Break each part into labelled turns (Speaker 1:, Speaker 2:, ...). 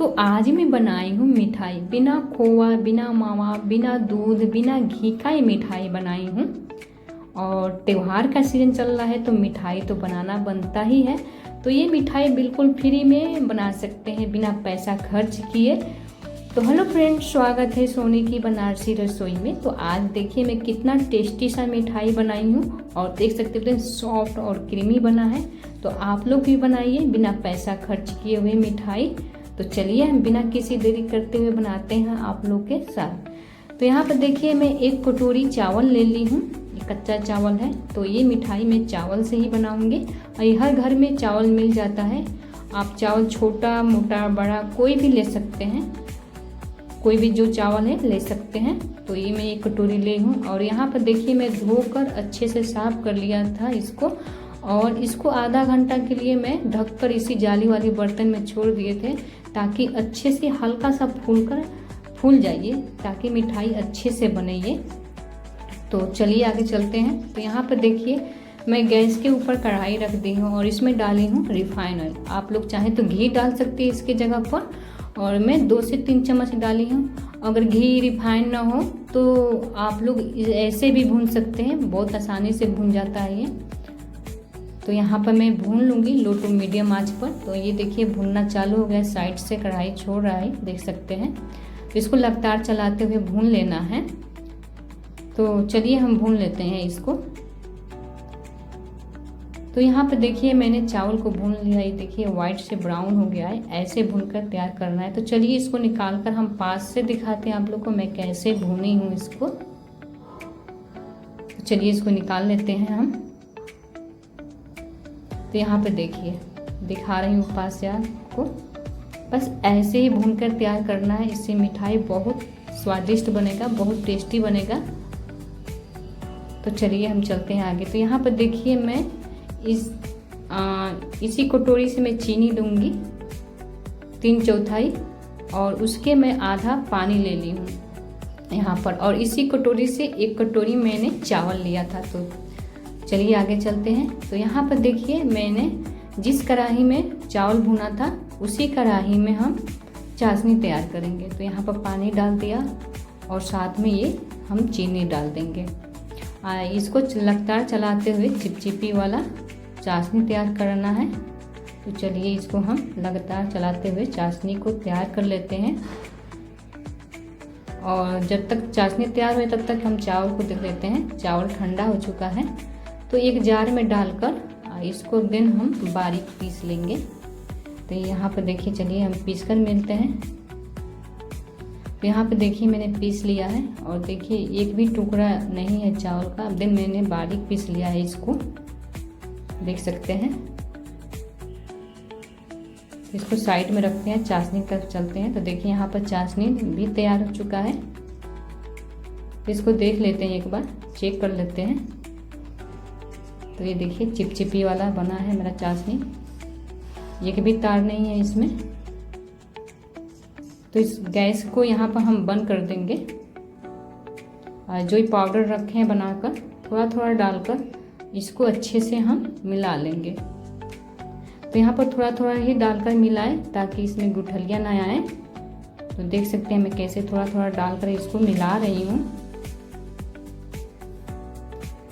Speaker 1: तो आज मैं बनाई हूँ मिठाई, बिना खोआ, बिना मावा, बिना दूध, बिना घी का ये मिठाई बनाई हूँ। और त्योहार का सीजन चल रहा है तो मिठाई तो बनाना बनता ही है। तो ये मिठाई बिल्कुल फ्री में बना सकते हैं बिना पैसा खर्च किए। तो हेलो फ्रेंड्स, स्वागत है सोनी की बनारसी रसोई में। तो आज देखिए मैं कितना टेस्टी सा मिठाई बनाई हूँ और देख सकते हैं सॉफ्ट और क्रीमी बना है। तो आप लोग भी बनाइए बिना पैसा खर्च किए हुए मिठाई। तो चलिए हम बिना किसी देरी करते हुए बनाते हैं आप लोग के साथ। तो यहाँ पर देखिए मैं 1 कटोरी चावल ले ली हूँ, ये कच्चा चावल है। तो ये मिठाई मैं चावल से ही बनाऊंगी और ये हर घर में चावल मिल जाता है। आप चावल छोटा मोटा बड़ा कोई भी ले सकते हैं, कोई भी जो चावल है ले सकते हैं। तो ये मैं 1 कटोरी ले हूँ और यहाँ पर देखिए मैं धोकर अच्छे से साफ कर लिया था इसको। और इसको आधा घंटा के लिए मैं ढककर इसी जाली वाली बर्तन में छोड़ दिए थे ताकि अच्छे से हल्का सा फूल जाइए, ताकि मिठाई अच्छे से बने ये। तो चलिए आगे चलते हैं। तो यहाँ पर देखिए मैं गैस के ऊपर कढ़ाई रख दी हूँ और इसमें डाली हूँ रिफाइन ऑयल। आप लोग चाहें तो घी डाल सकते हैं इसके जगह पर, और मैं 2 से 3 चम्मच डाली हूँ। अगर घी रिफाइन ना हो तो आप लोग ऐसे भी भून सकते हैं, बहुत आसानी से भून जाता है ये। तो यहाँ पर मैं भून लूँगी लो टू मीडियम आंच पर। तो ये देखिए भूनना चालू हो गया, साइड से कढ़ाई छोड़ रहा है, देख सकते हैं। तो इसको लगातार चलाते हुए भून लेना है। तो चलिए हम भून लेते हैं इसको। तो यहाँ पर देखिए मैंने चावल को भून लिया, ये देखिए वाइट से ब्राउन हो गया है, ऐसे भूनकर तैयार करना है। तो चलिए इसको निकाल कर हम पास से दिखाते हैं आप लोग को मैं कैसे भूनी हूँ इसको। तो चलिए इसको निकाल लेते हैं हम। तो यहाँ पे देखिए दिखा रही हूँ पास से आपको, बस ऐसे ही भूनकर तैयार करना है। इससे मिठाई बहुत स्वादिष्ट बनेगा, बहुत टेस्टी बनेगा। तो चलिए हम चलते हैं आगे। तो यहाँ पर देखिए मैं इसी कटोरी से मैं चीनी लूँगी 3/4 और उसके मैं आधा पानी ले ली हूँ यहाँ पर। और इसी कटोरी से 1 कटोरी मैंने चावल लिया था। तो चलिए आगे चलते हैं। तो यहाँ पर देखिए मैंने जिस कढ़ाई में चावल भुना था उसी कढ़ाई में हम चाशनी तैयार करेंगे। तो यहाँ पर पानी डाल दिया और साथ में ये हम चीनी डाल देंगे। इसको लगातार चलाते हुए चिपचिपी वाला चाशनी तैयार करना है। तो चलिए इसको हम लगातार चलाते हुए चाशनी को तैयार कर लेते हैं। और जब तक चाशनी तैयार हुए तब तक हम चावल को देख लेते हैं। चावल ठंडा हो चुका है तो एक जार में डालकर इसको दिन हम बारीक पीस लेंगे। तो यहाँ पर देखिए चलिए हम पीस कर मिलते हैं। तो यहाँ पे देखिए मैंने पीस लिया है और देखिए एक भी टुकड़ा नहीं है चावल का, दिन मैंने बारीक पीस लिया है इसको, देख सकते हैं। इसको साइड में रखते हैं, चाशनी तक चलते हैं। तो देखिए यहाँ पर चाशनी भी तैयार हो चुका है। इसको देख लेते हैं, एक बार चेक कर लेते हैं। तो ये देखिए चिपचिपी वाला बना है मेरा चाशनी, एक भी तार नहीं है इसमें। तो इस गैस को यहाँ पर हम बंद कर देंगे। जो ये पाउडर रखे हैं बनाकर थोड़ा थोड़ा डालकर इसको अच्छे से हम मिला लेंगे। तो यहाँ पर थोड़ा थोड़ा ही डालकर मिलाएं ताकि इसमें गुठलियाँ ना आए। तो देख सकते हैं मैं कैसे थोड़ा थोड़ा डालकर इसको मिला रही हूँ।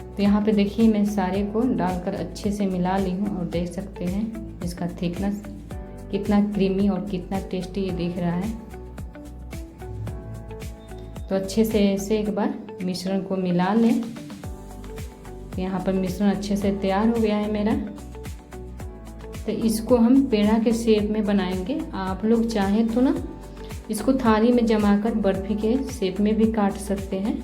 Speaker 1: तो यहाँ पे देखिए मैं सारे को डालकर अच्छे से मिला ली हूँ और देख सकते हैं इसका थिकनेस कितना क्रीमी और कितना टेस्टी ये दिख रहा है। तो अच्छे से ऐसे एक बार मिश्रण को मिला लें। तो यहाँ पर मिश्रण अच्छे से तैयार हो गया है मेरा। तो इसको हम पेड़ा के शेप में बनाएंगे। आप लोग चाहें तो ना इसको थाली में जमाकर बर्फी के शेप में भी काट सकते हैं।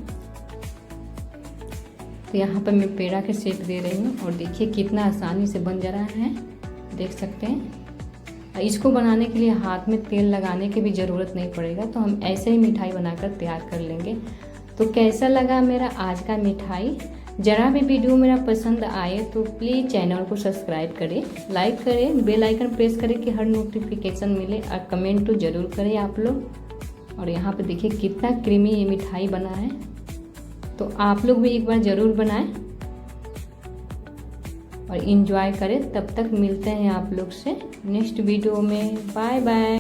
Speaker 1: तो यहाँ पर मैं पेड़ा के शेप दे रही हूँ और देखिए कितना आसानी से बन जा रहा है, देख सकते हैं। इसको बनाने के लिए हाथ में तेल लगाने की भी ज़रूरत नहीं पड़ेगा। तो हम ऐसे ही मिठाई बनाकर तैयार कर लेंगे। तो कैसा लगा मेरा आज का मिठाई? जरा भी वीडियो मेरा पसंद आए तो प्लीज़ चैनल को सब्सक्राइब करें, लाइक करें, बेल आइकन प्रेस करें कि हर नोटिफिकेशन मिले, और कमेंट तो ज़रूर करें आप लोग। और यहाँ पर देखिए कितना क्रीमी ये मिठाई बना है। तो आप लोग भी एक बार ज़रूर बनाएं और इन्जॉय करें। तब तक मिलते हैं आप लोग से नेक्स्ट वीडियो में। Bye bye.